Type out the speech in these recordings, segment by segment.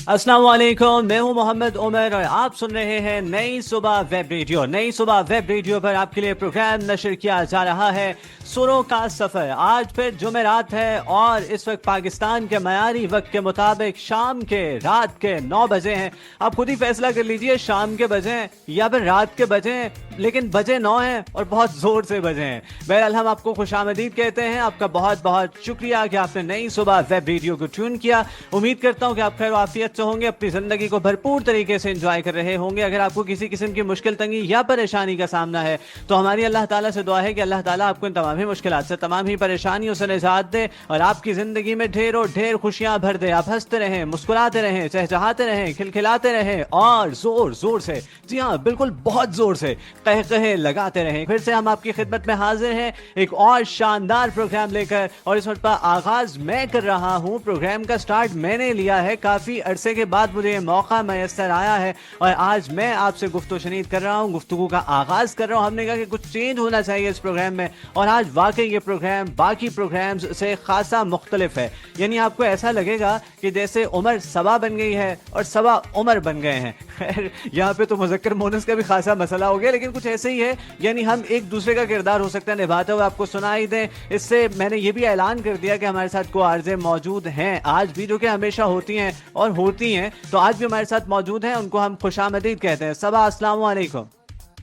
अस्सलाम वालेकुम, मैं हूं मोहम्मद उमर और आप सुन रहे हैं नई सुबह वेब रेडियो। नई सुबह वेब रेडियो पर आपके लिए प्रोग्राम नशर किया जा रहा है सुरों का सफ़र। आज फिर जुमेरात है और इस वक्त पाकिस्तान के मयारी वक्त के मुताबिक शाम के रात के 9 बजे हैं। आप खुद ही फैसला कर लीजिए शाम के बजे हैं या फिर रात के बजे हैं, लेकिन बजे 9 हैं और बहुत ज़ोर से बजे हैं। बहरहाल हम आपको खुशामदीद कहते हैं, आपका बहुत बहुत शुक्रिया कि आपने नई सुबह वेब रेडियो को ट्यून किया। उम्मीद करता हूँ कि आप खैर आफियत से होंगे, अपनी ज़िंदगी को भरपूर तरीके से एंजॉय कर रहे होंगे। अगर आपको किसी किस्म की मुश्किल तंगी या परेशानी का सामना है तो हमारी अल्लाह ताला से दुआ है कि अल्लाह ताला आपको इन तमाम ही मुश्किलात से, तमाम ही परेशानियों से निजात दे और आपकी ज़िंदगी में ढेरों ढेर खुशियाँ भर दे। आप हंसते रहें, मुस्कुराते रहें, चहचहाते रहें, खिलखिलाते रहें और ज़ोर ज़ोर से, जी हाँ बिल्कुल बहुत ज़ोर से कहे लगाते रहें। फिर से हम आपकी खिदमत में हाजिर हैं एक और शानदार प्रोग्राम लेकर, और इस वक्त का आगाज़ मैं कर रहा हूँ। प्रोग्राम का स्टार्ट मैंने लिया है, काफ़ी अरसे के बाद मुझे ये मौका मैसर आया है और आज मैं आपसे गुफ्तगू शनीद कर रहा हूँ, गुफ्तगू का आगाज़ कर रहा हूँ। हमने कहा कि कुछ चेंज होना चाहिए इस प्रोग्राम में, और आज वाकई ये प्रोग्राम बाकी प्रोग्राम्स से खासा मुख्तलिफ है। यानी आपको ऐसा लगेगा कि जैसे उमर सबा बन गई है और सबा उमर बन गए हैं। खैर यहाँ पे तो मुज़क्कर मोनस का भी खासा मसला हो गया, लेकिन कुछ ऐसे ही है। यानी हम एक दूसरे का किरदार हो सकता है निभाते हुए आपको सुनाई दें। इससे मैंने ये भी ऐलान कर दिया कि हमारे साथ को आरजे मौजूद हैं आज भी, जो कि हमेशा होती हैं और होती हैं, तो आज भी हमारे साथ मौजूद हैं। उनको हम खुशामदीद कहते हैं। सबा अस्सलाम वालेकुम।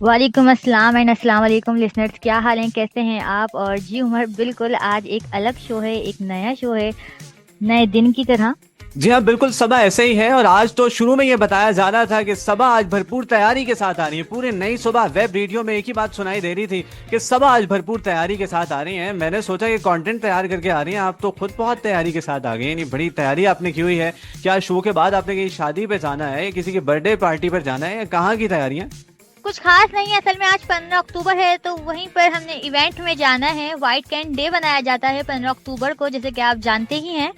वालेकुम अस्सलाम एंड अस्सलाम वालेकुम लिसनर्स, क्या हाल हैं, कैसे हैं आप? और जी उमर, बिल्कुल आज एक अलग शो है, एक नया शो है, नए दिन की तरह। जी हाँ बिल्कुल, सबा ऐसे ही है। और आज तो शुरू में ये बताया जा रहा था कि सबा आज भरपूर तैयारी के साथ आ रही है। पूरे नई सुबह वेब रेडियो में एक ही बात सुनाई दे रही थी कि सबा आज भरपूर तैयारी के साथ आ रही हैं। मैंने सोचा कि कंटेंट तैयार करके आ रही हैं, आप तो खुद बहुत तैयारी के साथ आ गई हैं। बड़ी तैयारी आपने की हुई है। क्या शो के बाद आपने कहीं शादी पे जाना है, किसी की बर्थडे पार्टी पर जाना है, या कहाँ की तैयारियाँ? कुछ खास नहीं है, असल में आज 15 अक्टूबर है तो वहीं पर हमने इवेंट में जाना है। व्हाइट कैन डे बनाया जाता है 15 अक्टूबर को, जैसे कि आप जानते ही हैं।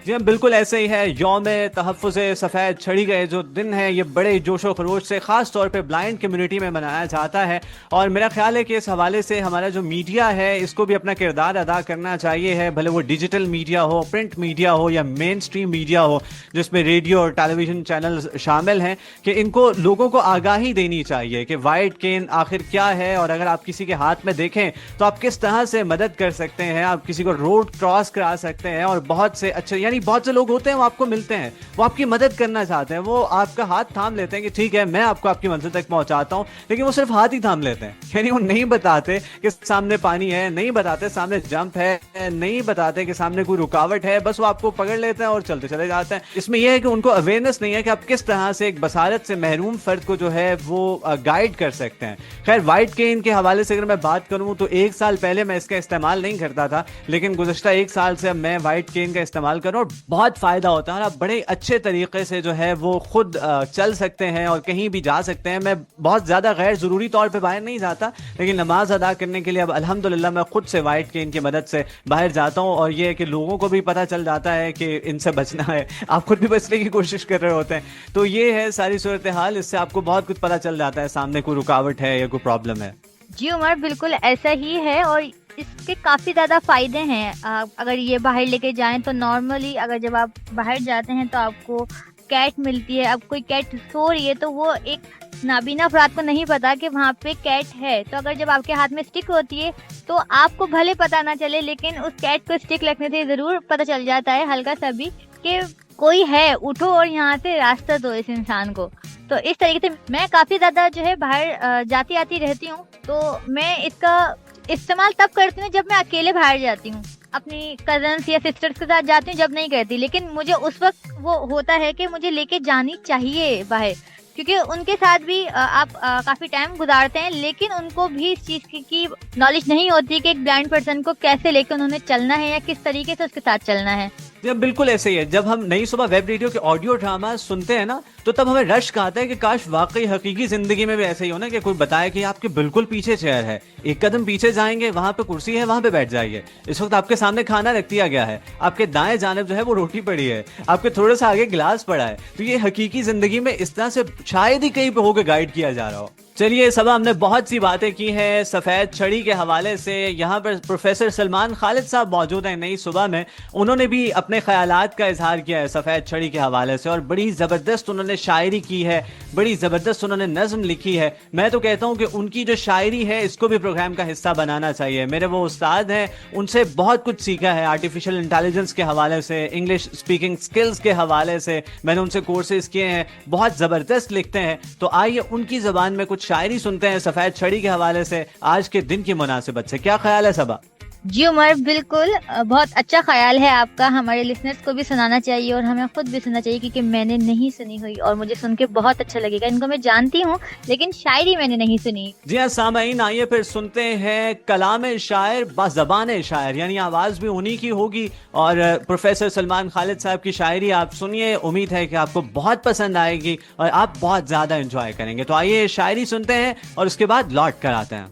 जी हाँ बिल्कुल ऐसे ही है। यौम तहफ़्फ़ुज़ सफ़ेद छड़ी गए जो दिन है, ये बड़े जोशो खरोश से ख़ास तौर पे ब्लाइंड कम्युनिटी में मनाया जाता है। और मेरा ख्याल है कि इस हवाले से हमारा जो मीडिया है इसको भी अपना किरदार अदा करना चाहिए है, भले वो डिजिटल मीडिया हो, प्रिंट मीडिया हो या मेन स्ट्रीम मीडिया हो जिसमें रेडियो और टेलीविज़न चैनल शामिल हैं, कि इनको लोगों को आगाही देनी चाहिए कि वाइट केन आखिर क्या है। और अगर आप किसी के हाथ में देखें तो आप किस तरह से मदद कर सकते हैं, आप किसी को रोड क्रॉस करा सकते हैं। और बहुत से अच्छे, यानी बहुत से लोग होते हैं वो आपको मिलते हैं, वो आपकी मदद करना चाहते हैं, वो आपका हाथ थाम लेते हैं कि ठीक है मैं आपको आपकी मंजिल तक पहुंचाता हूं, लेकिन वो सिर्फ हाथ ही थाम लेते हैं। यानी वो नहीं बताते कि सामने पानी है, नहीं बताते सामने जंप है, नहीं बताते कि सामने कोई रुकावट है, बस वो आपको पकड़ लेते हैं और चलते चले जाते हैं। इसमें यह है कि उनको अवेयरनेस नहीं है कि आप किस तरह से एक बसारत से महरूम फर्द को जो है वो गाइड कर सकते हैं। खैर वाइट केन के हवाले से अगर मैं बात करूं तो 1 साल पहले मैं इसका इस्तेमाल नहीं करता था, लेकिन गुज़श्ता 1 साल से मैं वाइट केन का इस्तेमाल कर रहा हूं। बहुत फ़ायदा होता है और आप बड़े अच्छे तरीके से जो है वो खुद चल सकते हैं और कहीं भी जा सकते हैं। मैं बहुत ज़्यादा गैर ज़रूरी तौर पे बाहर नहीं जाता, लेकिन नमाज अदा करने के लिए अब अल्हम्दुलिल्लाह मैं खुद से वाइट केन की मदद से बाहर जाता हूँ। और ये है कि लोगों को भी पता चल जाता है कि इनसे बचना है, आप खुद भी बचने की कोशिश कर रहे होते हैं। तो ये है सारी सूरत हाल, इससे आपको बहुत कुछ पता चल जाता है सामने कोई रुकावट है या कोई प्रॉब्लम है। जी उमर, बिल्कुल ऐसा ही है और इसके काफ़ी ज़्यादा फ़ायदे हैं। अगर ये बाहर लेके जाएं तो नॉर्मली अगर जब आप बाहर जाते हैं तो आपको कैट मिलती है। अब कोई कैट सो रही है तो वो एक नाबीना अफराद को नहीं पता कि वहाँ पे कैट है, तो अगर जब आपके हाथ में स्टिक होती है तो आपको भले पता ना चले, लेकिन उस कैट को स्टिक लगने से ज़रूर पता चल जाता है हल्का सा भी कि कोई है, उठो और यहाँ से रास्ता दो इस इंसान को। तो इस तरीके से मैं काफ़ी ज़्यादा जो है बाहर जाती आती रहती हूँ, तो मैं इसका इस्तेमाल तब करती हूँ जब मैं अकेले बाहर जाती हूँ, अपनी कजन्स या सिस्टर्स के साथ जाती हूँ जब नहीं करती। लेकिन मुझे उस वक्त वो होता है कि मुझे लेके जानी चाहिए बाहर, क्योंकि उनके साथ भी आप काफ़ी टाइम गुजारते हैं, लेकिन उनको भी इस चीज़ की नॉलेज नहीं होती कि एक ब्लाइंड पर्सन को कैसे लेकर उन्होंने चलना है या किस तरीके से उसके साथ चलना है। जी बिल्कुल ऐसे ही है। जब हम नई सुबह वेब रेडियो के ऑडियो ड्रामा सुनते हैं ना, तो तब हमें रश आता है कि काश वाकई हकीकी जिंदगी में भी ऐसे ही हो ना, कि कोई बताए कि आपके बिल्कुल पीछे चेयर है, एक कदम पीछे जाएंगे वहां पे कुर्सी है, वहां पे बैठ जाइए। इस वक्त आपके सामने खाना रख दिया गया है, आपके दाएं जानिब जो है वो रोटी पड़ी है, आपके थोड़ा सा आगे गिलास पड़ा है। तो ये हकीकी जिंदगी में इस तरह से शायद ही कहीं पे होकर गाइड किया जा रहा हो। चलिए सबा, हमने बहुत सी बातें की हैं सफ़ेद छड़ी के हवाले से। यहाँ पर प्रोफेसर सलमान खालिद साहब मौजूद हैं नई सुबह में। उन्होंने भी अपने ख्यालात का इजहार किया है सफ़ेद छड़ी के हवाले से, और बड़ी ज़बरदस्त उन्होंने शायरी की है, बड़ी ज़बरदस्त उन्होंने नज़म लिखी है। मैं तो कहता हूँ कि उनकी जो शायरी है इसको भी प्रोग्राम का हिस्सा बनाना चाहिए। मेरे वो उस्ताद हैं, उनसे बहुत कुछ सीखा है आर्टिफिशियल इंटेलिजेंस के हवाले से, इंग्लिश स्पीकिंग स्किल्स के हवाले से। मैंने उनसे कोर्सेज किए हैं, बहुत ज़बरदस्त लिखते हैं। तो आइए उनकी ज़बान में कुछ शायरी सुनते हैं सफ़ेद छड़ी के हवाले से आज के दिन की मुनासिबत से। क्या ख्याल है सबा? जी उमर, बिल्कुल बहुत अच्छा ख्याल है आपका। हमारे लिसनर्स को भी सुनाना चाहिए और हमें खुद भी सुनना चाहिए, क्योंकि मैंने नहीं सुनी हुई और मुझे सुन के बहुत अच्छा लगेगा। इनको मैं जानती हूँ लेकिन शायरी मैंने नहीं सुनी। जी हाँ सामईन, आइए फिर सुनते हैं कलाम शायर बज़बान शायर, यानी आवाज़ भी उन्हीं की होगी। और प्रोफेसर सलमान खालिद साहब की शायरी आप सुनिए, उम्मीद है कि आपको बहुत पसंद आएगी और आप बहुत ज़्यादा इंजॉय करेंगे। तो आइए शायरी सुनते हैं और उसके बाद लौट कर आते हैं।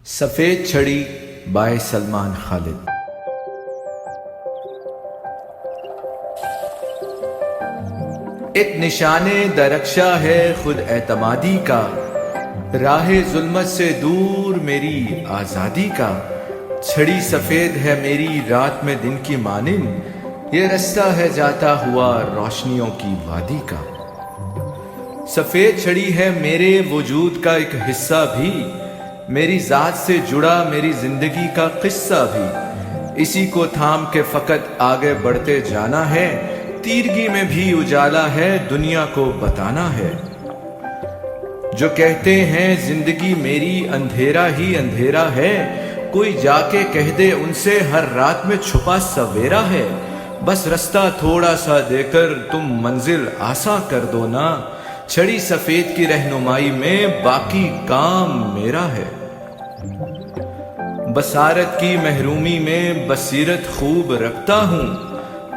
सफेद छड़ी बाय सलमान खालिद। एक निशाने दरख्शा है खुद एतमादी का, राहे जुल्मत से दूर मेरी आजादी का। छड़ी सफेद है मेरी रात में दिन की मानिंद, ये रास्ता है जाता हुआ रोशनियों की वादी का। सफेद छड़ी है मेरे वजूद का एक हिस्सा भी, मेरी जात से जुड़ा मेरी जिंदगी का किस्सा भी। इसी को थाम के फकत आगे बढ़ते जाना है, तीरगी में भी उजाला है दुनिया को बताना है। जो कहते हैं जिंदगी मेरी अंधेरा ही अंधेरा है, कोई जाके कह दे उनसे हर रात में छुपा सवेरा है। बस रास्ता थोड़ा सा देकर तुम मंजिल आसा कर दो ना, छड़ी सफेद की रहनुमाई में बाकी काम मेरा है। बसारत की महरूमी में बसीरत खूब रखता हूँ,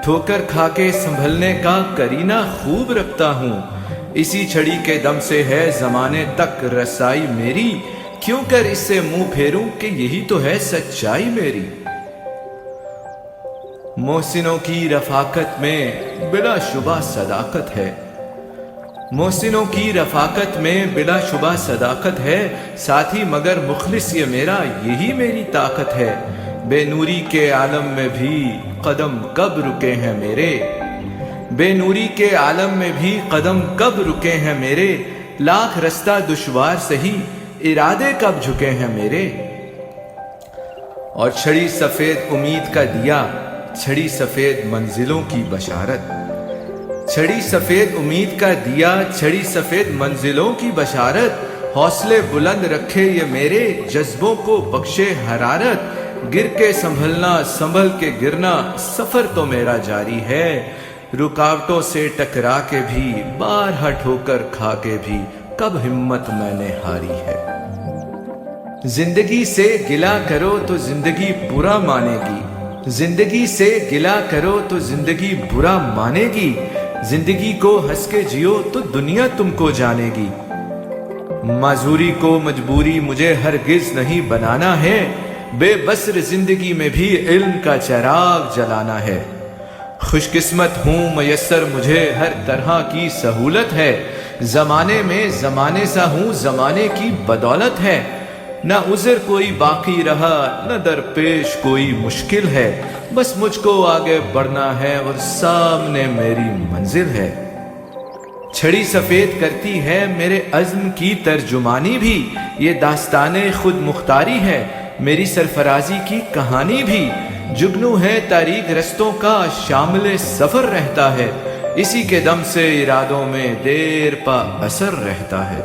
ठोकर खाके संभलने का करीना खूब रखता हूँ। इसी छड़ी के दम से है जमाने तक रसाई मेरी, क्यों कर इससे मुंह फेरूं कि यही तो है सच्चाई मेरी। मोहसिनों की रफाकत में बिला शुबा सदाकत है, मोहसिनों की रफाकत में बिला शुबा सदाकत है। साथी मगर मुखलिस ये मेरा, यही मेरी ताकत है। बेनूरी के आलम में भी कदम कब रुके हैं मेरे, बेनूरी के आलम में भी कदम कब रुके हैं मेरे। लाख रास्ता दुश्वार सही, इरादे कब झुके हैं मेरे। और छड़ी सफेद उम्मीद का दिया, छड़ी सफेद मंजिलों की बशारत। छड़ी सफेद उम्मीद का दिया, छड़ी सफेद मंजिलों की बशारत। हौसले बुलंद रखे ये मेरे, जज्बों को बख्शे हरारत। गिर के संभलना संभल के गिरना, सफर तो मेरा जारी है। रुकावटों से टकरा के भी, बारहा ठोकर खा के भी, कब हिम्मत मैंने हारी है। जिंदगी से गिला करो तो जिंदगी बुरा मानेगी, जिंदगी से गिला करो तो जिंदगी बुरा मानेगी। जिंदगी को हंस के जियो तो दुनिया तुमको जानेगी। माजूरी को मजबूरी मुझे हरगिज नहीं बनाना है, बेबसर जिंदगी में भी इल्म का चिराग जलाना है। खुशकिस्मत हूँ मयस्सर मुझे हर तरह की सहूलत है, जमाने में जमाने सा हूँ जमाने की बदौलत है। न उज़र कोई बाकी रहा न दरपेश कोई मुश्किल है, बस मुझको आगे बढ़ना है और सामने मेरी मंजिल है। छड़ी सफेद करती है मेरे अज़्म की तर्जुमानी भी, ये दास्ताने खुद मुख्तारी है मेरी सरफराजी की कहानी भी। जुगनू है तारीख रस्तों का शामिल सफर रहता है, इसी के दम से इरादों में देर पा असर रहता है।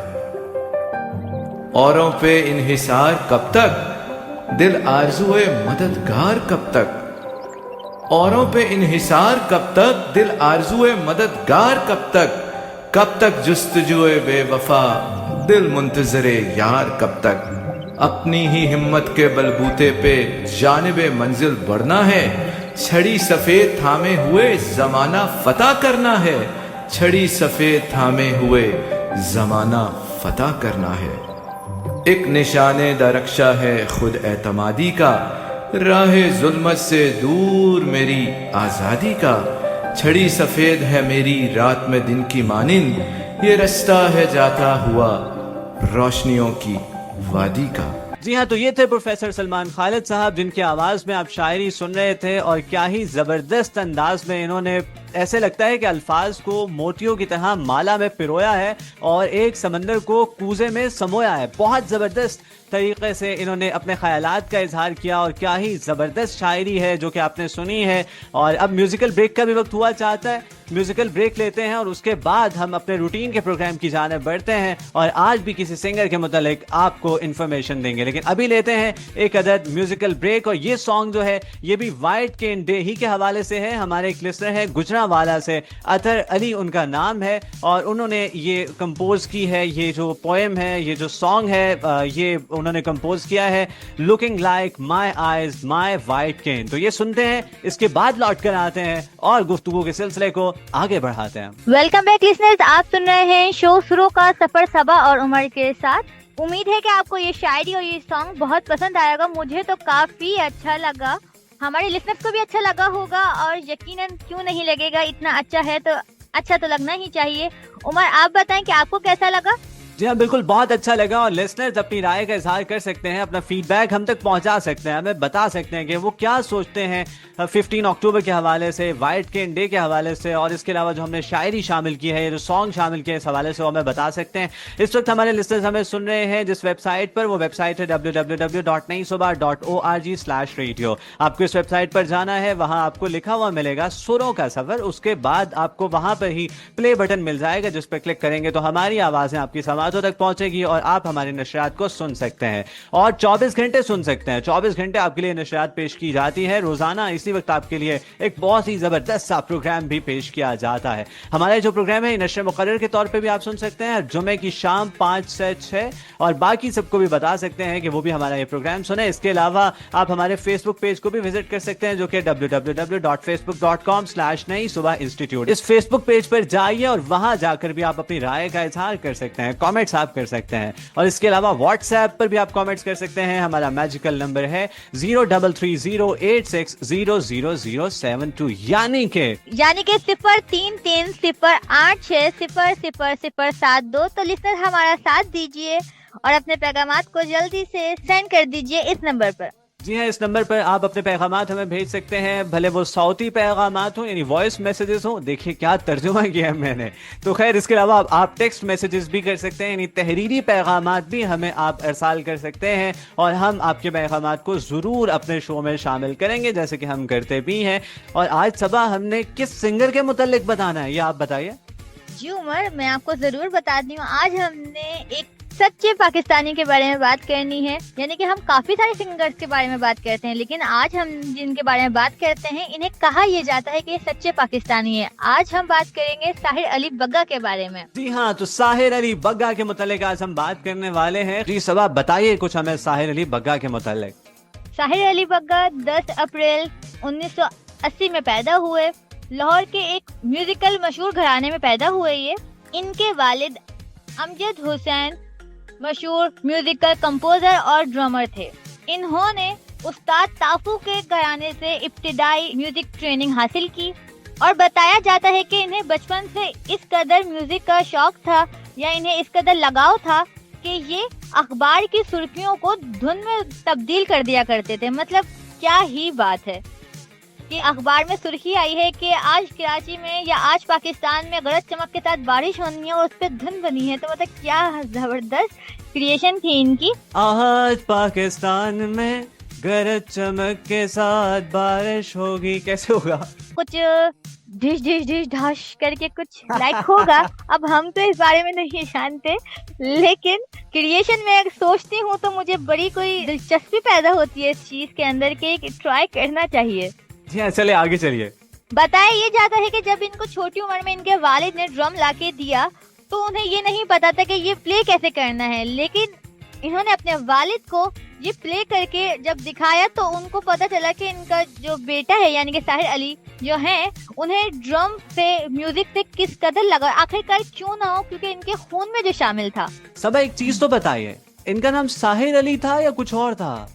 औरों पे इन्हिसार कब तक, दिल आरज़ुए मददगार कब तक। औरों पे इन्हिसार कब तक, दिल आरज़ुए मददगार कब तक। कब तक जुस्तजुए बेवफा, दिल मुंतज़रे यार कब तक। अपनी ही हिम्मत के बलबूते पे जानिबे मंजिल बढ़ना है, छड़ी सफेद थामे हुए जमाना फतह करना है। छड़ी सफेद थामे हुए जमाना फतह करना है। एक निशाने दरख्शा है खुद एतमादी का, राहे जुल्मत से दूर मेरी आजादी का। छड़ी सफेद है मेरी रात में दिन की मानिंद, ये रास्ता है जाता हुआ रोशनियों की वादी का। जी हाँ, तो ये थे प्रोफेसर सलमान खालिद साहब, जिनकी आवाज़ में आप शायरी सुन रहे थे, और क्या ही ज़बरदस्त अंदाज में इन्होंने, ऐसे लगता है कि अल्फाज को मोतियों की तरह माला में पिरोया है और एक समंदर को कूजे में समोया है। बहुत ज़बरदस्त तरीके से इन्होंने अपने ख्यालात का इजहार किया, और क्या ही ज़बरदस्त शायरी है जो कि आपने सुनी है। और अब म्यूज़िकल ब्रेक का भी वक्त हुआ चाहता है, म्यूज़िकल ब्रेक लेते हैं और उसके बाद हम अपने रूटीन के प्रोग्राम की जानिब बढ़ते हैं, और आज भी किसी सिंगर के मुतालिक आपको इन्फॉर्मेशन देंगे। लेकिन अभी लेते हैं एक अदद म्यूज़िकल ब्रेक, और ये सॉन्ग जो है ये भी वाइट केन डे ही के हवाले से है। हमारे एक लिस्टर है गुजरांवाला से, अतर अली उनका नाम है, और उन्होंने ये कंपोज की है, ये जो पोएम है, ये जो सॉन्ग है, ये उन्होंने कंपोज किया है looking like my eyes my white cane. तो ये सुनते हैं, इसके बाद लौट कर आते हैं और गुफ्तगू के सिलसिले को आगे बढ़ाते हैं। वेलकम बैक लिसनर्स, आप सुन रहे हैं शो सुरों का सफर सबा और उमर के साथ। उम्मीद है कि आपको ये शायरी और ये सॉन्ग बहुत पसंद आएगा। मुझे तो काफी अच्छा लगा, हमारे लिसनर्स को भी अच्छा लगा होगा, और यकीनन क्यों नहीं लगेगा, इतना अच्छा है तो अच्छा तो लगना ही चाहिए। उमर, आप बताएं कि आपको कैसा लगा? जी हाँ, बिल्कुल बहुत अच्छा लगा, और लिसनर्स अपनी राय का इजहार कर सकते हैं, अपना फीडबैक हम तक पहुंचा सकते हैं, हमें बता सकते हैं कि वो क्या सोचते हैं 15 अक्टूबर के हवाले से, वाइट केन डे के हवाले से, और इसके अलावा जो हमने शायरी शामिल की है, जो सॉन्ग शामिल किया है, इस हवाले से वो हमें बता सकते हैं। इस वक्त हमारे लिसनर्स हमें सुन रहे हैं जिस वेबसाइट पर, वो वेबसाइट है www.naisubah.org/radio। आपको इस वेबसाइट पर जाना है, वहाँ आपको लिखा हुआ मिलेगा सुरों का सफर, उसके बाद आपको वहाँ पर ही प्ले बटन मिल जाएगा, जिस पर क्लिक करेंगे तो हमारी आवाज़ें आपकी समातों तक पहुंचेगी और आप हमारी नशरियात को सुन सकते हैं, और 24 घंटे सुन सकते हैं। 24 घंटे आपके लिए नशरियात पेश की जाती है रोजाना। इसी वक्त आपके लिए एक बहुत ही जबरदस्त सा प्रोग्राम भी पेश किया जाता है। हमारे जो प्रोग्राम है नशर मुकर्रर के तौर पे भी आप सुन सकते हैं जुमे की शाम 5 से 6, और बाकी सबको भी बता सकते हैं कि वो भी हमारा ये प्रोग्राम सुने। इसके अलावा आप हमारे फेसबुक पेज को भी विजिट कर सकते हैं, जो कि www.facebook.com/naisubah-institute। इस फेसबुक पेज पर जाइए और वहां जाकर भी आप अपनी राय का इजहार कर सकते हैं, कमेंट्स आप कर सकते हैं, और इसके अलावा व्हाट्सएप पर भी आप कमेंट्स कर सकते हैं। हमारा मैजिकल नंबर है 033086000072, यानी कि 033086000072। तो लिसनर हमारा साथ दीजिए और अपने पैगामात को जल्दी से सेंड कर दीजिए इस नंबर पर। जी हाँ, इस नंबर पर आप अपने पैगामात हमें भेज सकते हैं, भले वो सौती पैगामात हो यानी वॉइस मैसेजेस हो। देखिए क्या तर्जुमा किया है मैंने, तो खैर इसके अलावा आप टेक्स्ट मैसेजेस भी कर सकते हैं, यानी तहरीरी पैगामात भी हमें आप अरसाल कर सकते हैं, और हम आपके पैगामात को ज़रूर अपने शो में शामिल करेंगे, जैसे कि हम करते भी हैं। और आज सुबह हमने किस सिंगर के मुतालिक बताना है, ये आप बताइए। जी उमर, मैं आपको जरूर बताती हूँ। आज हमने एक सच्चे पाकिस्तानी के बारे में बात करनी है, यानी कि हम काफी सारे सिंगर्स के बारे में बात करते हैं, लेकिन आज हम जिनके बारे में बात करते हैं इन्हें कहा यह जाता है कि ये सच्चे पाकिस्तानी है। आज हम बात करेंगे साहिर अली बग्गा के बारे में। जी हाँ, तो साहिर अली बग्गा के मुतालिक आज हम बात करने वाले हैं। जी सबा, बताइए कुछ हमें साहिर अली बग्गा के मुतालिक। साहिर अली बग्गा 10 अप्रैल 1980 में पैदा हुए। लाहौर के एक म्यूजिकल मशहूर घराने में पैदा हुए ये। इनके वालिद अमजद हुसैन मशहूर म्यूजिकल कंपोजर और ड्रमर थे। इन्होंने उस्ताद ताफू के घराने से इब्तिदाई म्यूजिक ट्रेनिंग हासिल की, और बताया जाता है कि इन्हें बचपन से इस कदर म्यूजिक का शौक था, या इन्हें इस कदर लगाव था कि ये अखबार की सुर्खियों को धुन में तब्दील कर दिया करते थे। मतलब क्या ही बात है कि अखबार में सुर्खी आई है कि आज कराची में या आज पाकिस्तान में गरज चमक के साथ बारिश होनी है और उस पर धुन बनी है। तो मतलब क्या जबरदस्त क्रिएशन थी इनकी। आज पाकिस्तान में गरज चमक के साथ बारिश होगी, कैसे होगा? कुछ ढिश ढिश ढिश ढाश करके कुछ लाइक होगा। अब हम तो इस बारे में नहीं जानते, लेकिन क्रिएशन में सोचती हूँ तो मुझे बड़ी कोई दिलचस्पी पैदा होती है इस चीज के अंदर के ट्राई करना चाहिए। जी हाँ, चलिए आगे चलिए। बताया ये जाता है कि जब इनको छोटी उम्र में इनके वालिद ने ड्रम लाके दिया तो उन्हें ये नहीं पता था कि ये प्ले कैसे करना है, लेकिन इन्होंने अपने वालिद को ये प्ले करके जब दिखाया तो उनको पता चला कि इनका जो बेटा है यानी कि साहिर अली जो है, उन्हें ड्रम से म्यूजिक से किस कदर लगा। आखिरकार क्यों ना हो, क्योंकि इनके खून में जो शामिल था। सब एक चीज तो बताइए, इनका नाम साहिर अली था या कुछ और था?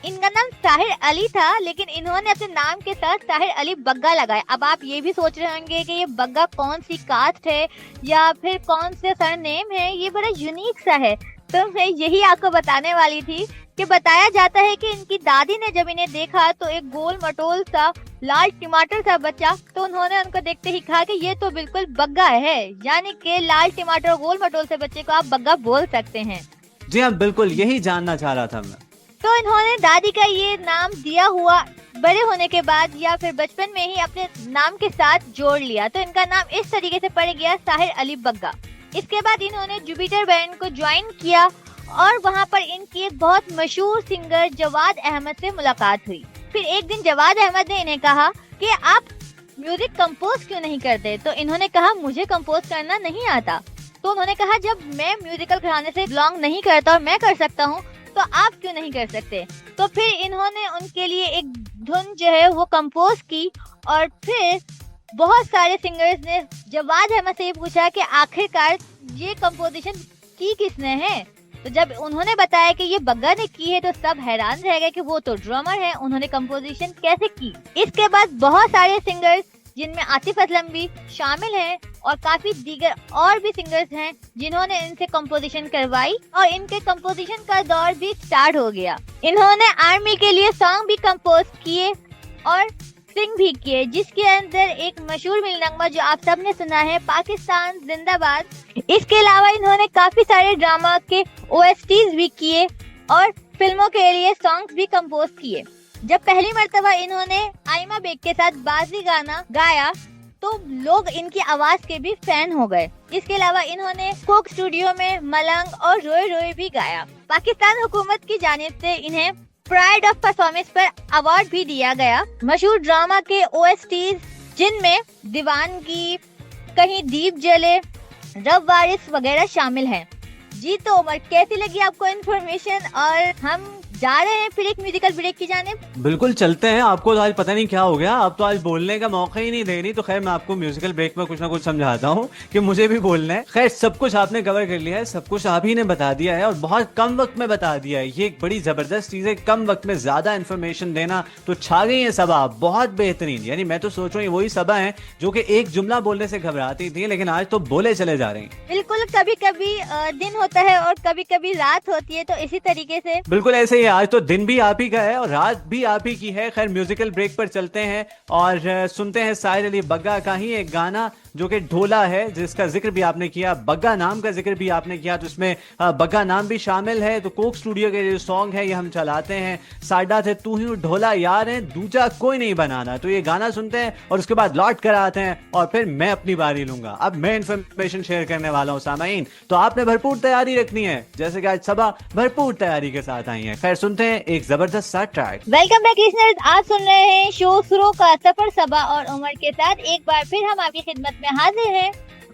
इनका नाम साहिर अली था, लेकिन इन्होंने अपने नाम के साथ साहिर अली बग्गा लगाया। अब आप ये भी सोच रहे होंगे कि ये बग्गा कौन सी कास्ट है या फिर कौन से सरनेम है, ये बड़ा यूनिक सा है। तो मैं यही आपको बताने वाली थी कि बताया जाता है कि इनकी दादी ने जब इन्हें देखा तो एक गोल मटोल सा लाल टमाटर सा बच्चा, तो उन्होंने उनको देखते ही कहा कि ये तो बिल्कुल बग्गा है, यानी कि लाल टमाटर और गोल मटोल से बच्चे को आप बग्गा बोल सकते हैं। जी हाँ, बिल्कुल यही जानना चाह रहा था मैं। तो इन्होंने दादी का ये नाम दिया हुआ बड़े होने के बाद या फिर बचपन में ही अपने नाम के साथ जोड़ लिया, तो इनका नाम इस तरीके से पड़ गया साहिर अली बग्गा। इसके बाद इन्होंने जुपिटर बैंड को ज्वाइन किया और वहाँ पर इनकी एक बहुत मशहूर सिंगर जवाद अहमद से मुलाकात हुई। फिर एक दिन जवाद अहमद ने इन्हें कहा कि आप म्यूजिक कंपोज क्यों नहीं करते, तो इन्होंने कहा मुझे कंपोज करना नहीं आता। तो उन्होंने कहा जब मैं म्यूजिकल घराने से बिलोंग नहीं करता और मैं कर सकता हूँ तो आप क्यों नहीं कर सकते। तो फिर इन्होंने उनके लिए एक धुन जो है वो कंपोज की और फिर बहुत सारे सिंगर्स ने जवाद अहमद से ये पूछा कि आखिरकार ये कंपोजिशन की किसने है। तो जब उन्होंने बताया कि ये बग्गा ने की है तो सब हैरान रह गए कि वो तो ड्रमर है, उन्होंने कंपोजिशन कैसे की। इसके बाद बहुत सारे सिंगर्स जिनमें आतिफ असलम भी शामिल हैं और काफी दीगर और भी सिंगर्स हैं जिन्होंने इनसे कंपोजिशन करवाई और इनके कंपोजिशन का दौर भी स्टार्ट हो गया। इन्होंने आर्मी के लिए सॉन्ग भी कंपोज किए और सिंग भी किए, जिसके अंदर एक मशहूर मिलनगमा जो आप सबने सुना है, पाकिस्तान जिंदाबाद। इसके अलावा इन्होंने काफी सारे ड्रामा के OSTs भी किए और फिल्मों के लिए सॉन्ग्स भी कंपोज किए। जब पहली मर्तबा इन्होंने आइमा बेग के साथ बाजी गाना गाया तो लोग इनकी आवाज के भी फैन हो गए। इसके अलावा इन्होंने कोक स्टूडियो में मलंग और रोए रोए भी गाया। पाकिस्तान हुकूमत की जानिब से इन्हें प्राइड ऑफ परफॉर्मेंस पर अवार्ड भी दिया गया। मशहूर ड्रामा के OSTs जिनमें दीवानगी, कहीं दीप जले, रब वारिस वगैरह शामिल हैं। जी तो उमर, कैसी लगी आपको इन्फॉर्मेशन? और हम जा रहे हैं फिर एक म्यूजिकल ब्रेक की जानिब। बिल्कुल चलते हैं। आपको तो आज पता नहीं क्या हो गया, आप तो आज बोलने का मौका ही नहीं दे रही। तो खैर मैं आपको म्यूजिकल ब्रेक में कुछ ना कुछ समझाता हूँ कि मुझे भी बोलना है। खैर सब कुछ आपने कवर कर लिया है, सब कुछ आप ही ने बता दिया है और बहुत कम वक्त में बता दिया है। ये एक बड़ी जबरदस्त चीज है, कम वक्त में ज्यादा इन्फॉर्मेशन देना। तो छा गई है सबा, बहुत बेहतरीन। यानी मैं तो सोच रहा हूँ वही सबा है जो कि एक जुमला बोलने से घबराती थी, लेकिन आज तो बोले चले जा रहे हैं। बिल्कुल, कभी कभी दिन होता है और कभी कभी रात होती है, तो इसी तरीके से बिल्कुल ऐसे ही। आज तो दिन भी आप ही का है और रात भी आप ही की है। खैर म्यूजिकल ब्रेक पर चलते हैं और सुनते हैं साहिर अली बग्गा का ही एक गाना जो कि ढोला है, जिसका जिक्र भी आपने किया, बग्गा नाम का जिक्र भी आपने किया, तो इसमें बग्गा नाम भी शामिल है। तो कोक स्टूडियो के जो सॉन्ग है ये हम चलाते हैं, साडा थे तू ही ढोला यार है, दूजा कोई नहीं बनाना। तो ये गाना सुनते हैं और उसके बाद लौट कर आते हैं और फिर मैं अपनी बारी लूंगा। अब मैं इन्फॉर्मेशन शेयर करने वाला हूँ सामाईन, तो आपने भरपूर तैयारी रखनी है, जैसे कि आज सबा भरपूर तैयारी के साथ आई है। खैर सुनते हैं एक जबरदस्त सा ट्रैक। वेलकम बैक लिसनर्स, आप सुन रहे हैं शो सुरों का सफर सबा और उमर के साथ। एक बार फिर हम आपकी खिदमत में हाजिर हैं।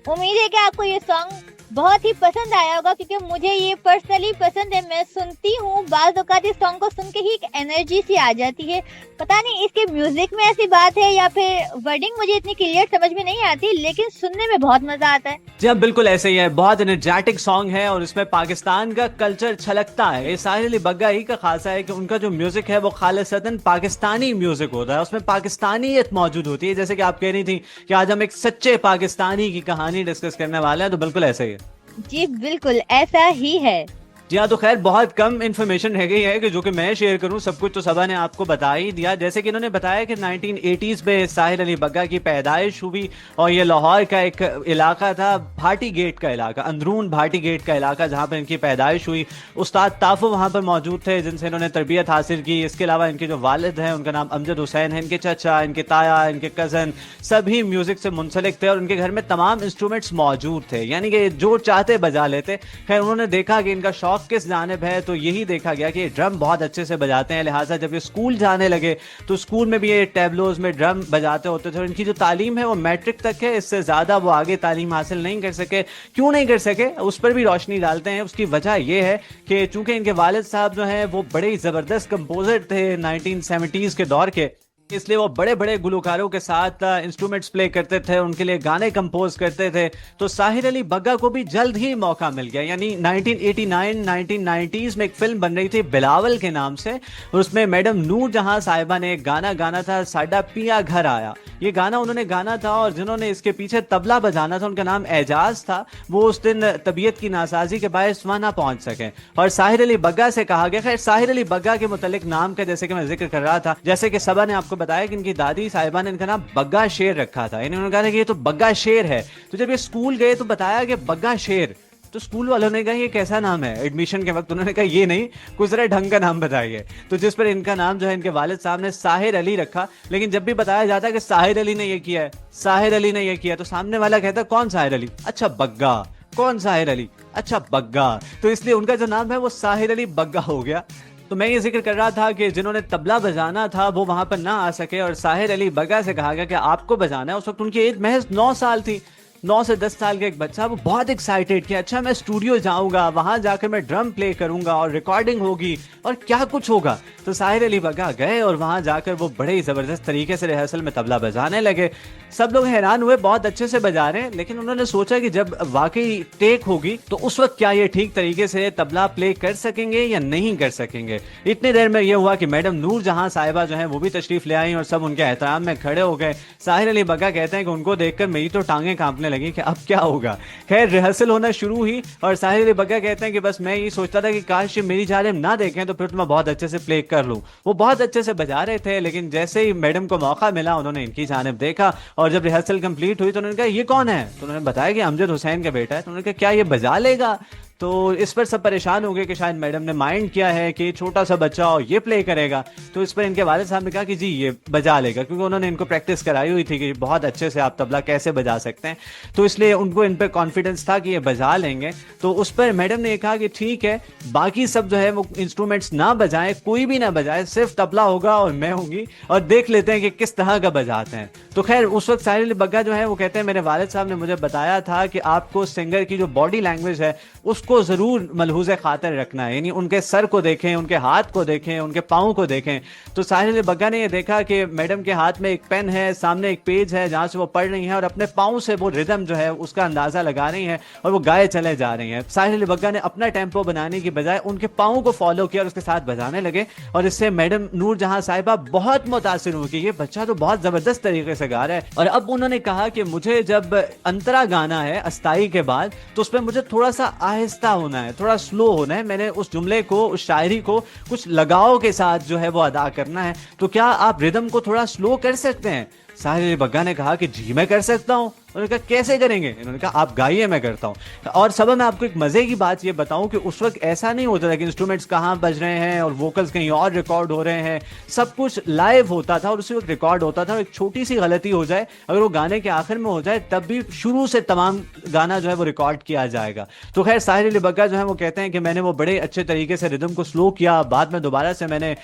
उम्मीद है कि आपको ये सॉन्ग बहुत ही पसंद आया होगा, क्योंकि मुझे ये पर्सनली पसंद है। मैं सुनती हूँ, बाज़ औक़ात इस सॉन्ग को सुन के ही एक एनर्जी सी आ जाती है। पता नहीं इसके म्यूजिक में ऐसी बात है या फिर वर्डिंग मुझे इतनी क्लियर समझ में नहीं आती, लेकिन सुनने में बहुत मजा आता है। जी हाँ, बिल्कुल ऐसे ही है। बहुत एनर्जेटिक सॉन्ग है और इसमें पाकिस्तान का कल्चर छलकता है। ये साहिर अली बग्गा ही का खासा है कि उनका जो म्यूजिक है वो खालिसतन पाकिस्तानी म्यूजिक होता है, उसमें पाकिस्तानियत मौजूद होती है। जैसे कि आप कह रही थी कि आज हम एक सच्चे पाकिस्तानी की कहानी डिस्कस करने वाले हैं, तो बिल्कुल ऐसे ही है। जी बिल्कुल ऐसा ही है। जी हाँ, तो खैर बहुत कम इन्फॉर्मेशन रह गई है कि जो कि मैं शेयर करूं। सब कुछ तो सबा ने आपको बता ही दिया। जैसे कि इन्होंने बताया कि 1980s में साहिर अली बग्गा की पैदाइश हुई और ये लाहौर का एक इलाका था, भाटी गेट का इलाका, अंदरून भाटी गेट का इलाका, जहाँ पर इनकी पैदाइश हुई। उस्ताद ताफो वहाँ पर मौजूद थे जिनसे इन्होंने तरबियत हासिल की। इसके अलावा इनके जो वालिद हैं उनका नाम अमजद हुसैन है, इनके चचा, इनके ताया, इनके कज़न सभी म्यूज़िक से मुंसलिक थे और उनके घर में तमाम इंस्ट्रूमेंट्स मौजूद थे, यानी कि जो चाहते बजा लेते। खैर उन्होंने देखा कि इनका शौक किस जानिब है, तो यही देखा गया कि ड्रम बहुत अच्छे से बजाते हैं। लिहाजा जब ये स्कूल जाने लगे तो स्कूल में भी ये टैबलोज में ड्रम बजाते होते थे और इनकी जो तालीम है वो मैट्रिक तक है, इससे ज़्यादा वो आगे तालीम हासिल नहीं कर सके। क्यों नहीं कर सके उस पर भी रोशनी डालते हैं। उसकी वजह ये है कि चूंकि इनके वालिद साहब जो हैं वो बड़े ही ज़बरदस्त कंपोजर थे 1970s के दौर के, اس لیے وہ بڑے بڑے گلوکاروں کے ساتھ انسٹرومنٹس پلے کرتے تھے, ان کے لیے گانے کمپوز کرتے تھے. تو ساحر علی بگا کو بھی جلد ہی موقع مل گیا. یعنی 1989-1990s میں ایک فلم بن رہی تھی بلاول کے نام سے, اس میں میڈم نور جہاں صاحبہ نے ایک گانا گانا تھا, ساڈا پیا گھر آیا. یہ گانا انہوں نے گانا تھا, اور جنہوں نے اس کے پیچھے طبلہ بجانا تھا ان کا نام اعجاز تھا. وہ اس دن طبیعت کی ناسازی کے باعث وہاں نہ پہنچ سکے, اور ساحر علی بگا سے کہا گیا. خیر, ساحر علی بگا کے متعلق نام کا جیسے کہ میں ذکر کر رہا تھا, جیسے کہ صبا نے آپ کو بتایا کہ ان کی دادی صاحبہ نے ان کا نام بگا شیر رکھا تھا. یعنی انہوں نے کہا کہ یہ تو بگا شیر ہے. تو جب یہ اسکول گئے تو بتایا کہ بگا شیر, تو اسکول والوں نے کہا یہ کیسا نام ہے. ایڈمیشن کے وقت انہوں نے کہا یہ نہیں, کچھ ذرا ڈھنگ کا نام بتائیے. تو جس پر ان کا نام جو ہے ان کے والد صاحب نے ساحر علی رکھا. لیکن جب بھی بتایا جاتا ہے کہ ساحر علی نے یہ کیا ہے, ساحر علی نے یہ کیا, تو سامنے والا کہتا ہے کون ساحر علی؟ اچھا بگا. کون ساحر علی؟ اچھا بگا. تو اس لیے ان کا جو نام ہے وہ ساحر علی بگا ہو گیا. تو میں یہ ذکر کر رہا تھا کہ جنہوں نے طبلہ بجانا تھا وہ وہاں پر نہ آ سکے, اور ساحر علی بگا سے کہا گیا کہ آپ کو بجانا ہے. اس وقت ان کی ایج محض 9 سال تھی. 9 سے 10 سال کا ایک بچہ, وہ بہت ایکسائٹیڈ کہ اچھا میں اسٹوڈیو جاؤں گا, وہاں جا کر میں ڈرم پلے کروں گا اور ریکارڈنگ ہوگی اور کیا کچھ ہوگا. تو ساحر علی بگا گئے اور وہاں جا کر وہ بڑے ہی زبردست طریقے سے ریہرسل میں طبلہ بجانے لگے. سب لوگ حیران ہوئے, بہت اچھے سے بجا رہے ہیں, لیکن انہوں نے سوچا کہ جب واقعی ٹیک ہوگی تو اس وقت کیا یہ ٹھیک طریقے سے طبلہ پلے کر سکیں گے یا نہیں کر سکیں گے. اتنی دیر میں یہ ہوا کہ میڈم نور جہاں صاحبہ جو ہیں وہ بھی تشریف لے آئیں اور سب ان کے احترام میں کھڑے ہو گئے. ساحر علی بگا کہتے ہیں کہ ان کو دیکھ کر میری تو ٹانگیں کانپنے لگی کہ اب کیا ہوگا. خیر, ریہرسل ہونا شروع ہوئی, اور ساحر علی بگا کہتے ہیں کہ بس میں یہ سوچتا تھا کہ کاش میری جانب نہ دیکھیں تو پھر تو میں بہت اچھے سے پلے کر لوں. وہ بہت اچھے سے بجا رہے تھے, لیکن جیسے ہی میڈم کو موقع ملا انہوں نے ان کی جانب دیکھا, اور جب ریہرسل کمپلیٹ ہوئی تو انہوں نے کہا یہ کون ہے؟ تو انہوں نے بتایا کہ امجد حسین کا بیٹا ہے. تو انہوں نے کہا کیا یہ بجا لے گا؟ تو اس پر سب پریشان ہو گئے کہ شاید میڈم نے مائنڈ کیا ہے کہ چھوٹا سا بچہ اور یہ پلے کرے گا. تو اس پر ان کے والد صاحب نے کہا کہ جی یہ بجا لے گا, کیونکہ انہوں نے ان کو پریکٹس کرائی ہوئی تھی کہ بہت اچھے سے آپ طبلہ کیسے بجا سکتے ہیں. تو اس لیے ان کو ان پہ کانفیڈنس تھا کہ یہ بجا لیں گے. تو اس پر میڈم نے یہ کہا کہ ٹھیک ہے, باقی سب جو ہے وہ انسٹرومنٹس نہ بجائیں, کوئی بھی نہ بجائے, صرف طبلہ ہوگا اور میں ہوں گی, اور دیکھ لیتے ہیں کہ کس طرح کا بجاتے ہیں. تو خیر, اس وقت ساحر علی بگا جو ہے وہ کہتے ہیں میرے والد صاحب نے مجھے بتایا تھا کہ آپ کو سنگر کی جو باڈی لینگویج ہے اس کو ضرور ملحوظ خاطر رکھنا ہے. یعنی ان کے سر کو دیکھیں, ان کے ہاتھ کو دیکھیں, ان کے پاؤں کو دیکھیں. تو ساحر علی بگا نے یہ دیکھا کہ میڈم کے ہاتھ میں ایک پین ہے, سامنے ایک پیج ہے جہاں سے وہ پڑھ رہی ہیں, اور اپنے پاؤں سے وہ ردم جو ہے اس کا اندازہ لگا رہی ہیں اور وہ گائے چلے جا رہی ہیں. ساحر علی بگا نے اپنا ٹیمپو بنانے کی بجائے ان کے پاؤں کو فالو کیا اور اس کے ساتھ بجانے لگے, اور اس سے میڈم نور جہاں صاحبہ بہت متاثر ہوئی کہ یہ بچہ تو بہت زبردست طریقے سے گا رہا ہے. اور اب انہوں نے کہا کہ مجھے جب انترا گانا ہے استائی کے بعد تو اس پہ مجھے تھوڑا سا آہستہ ہونا ہے, تھوڑا سلو ہونا ہے, میں نے اس جملے کو, اس شاعری کو کچھ لگاؤ کے ساتھ جو ہے وہ ادا کرنا ہے. تو کیا آپ ردم کو تھوڑا سلو کر سکتے ہیں؟ ساحر علی بگا نے کہا کہ جی میں کر سکتا ہوں. انہوں نے کہا کیسے کریں گے؟ انہوں نے کہا آپ گائیے, میں کرتا ہوں. اور سب میں آپ کو ایک مزے کی بات یہ بتاؤں کہ اس وقت ایسا نہیں ہوتا تھا کہ انسٹرومنٹس کہاں بج رہے ہیں اور ووکلز کہیں اور ریکارڈ ہو رہے ہیں. سب کچھ لائیو ہوتا تھا اور اسی وقت ریکارڈ ہوتا تھا. ایک چھوٹی سی غلطی ہو جائے, اگر وہ گانے کے آخر میں ہو جائے, تب بھی شروع سے تمام گانا جو ہے وہ ریکارڈ کیا جائے گا. تو خیر, ساحر علی بگا جو ہے وہ کہتے ہیں کہ میں نے وہ بڑے اچھے طریقے سے ردم کو سلو کیا, بعد میں دوبارہ سے میں نے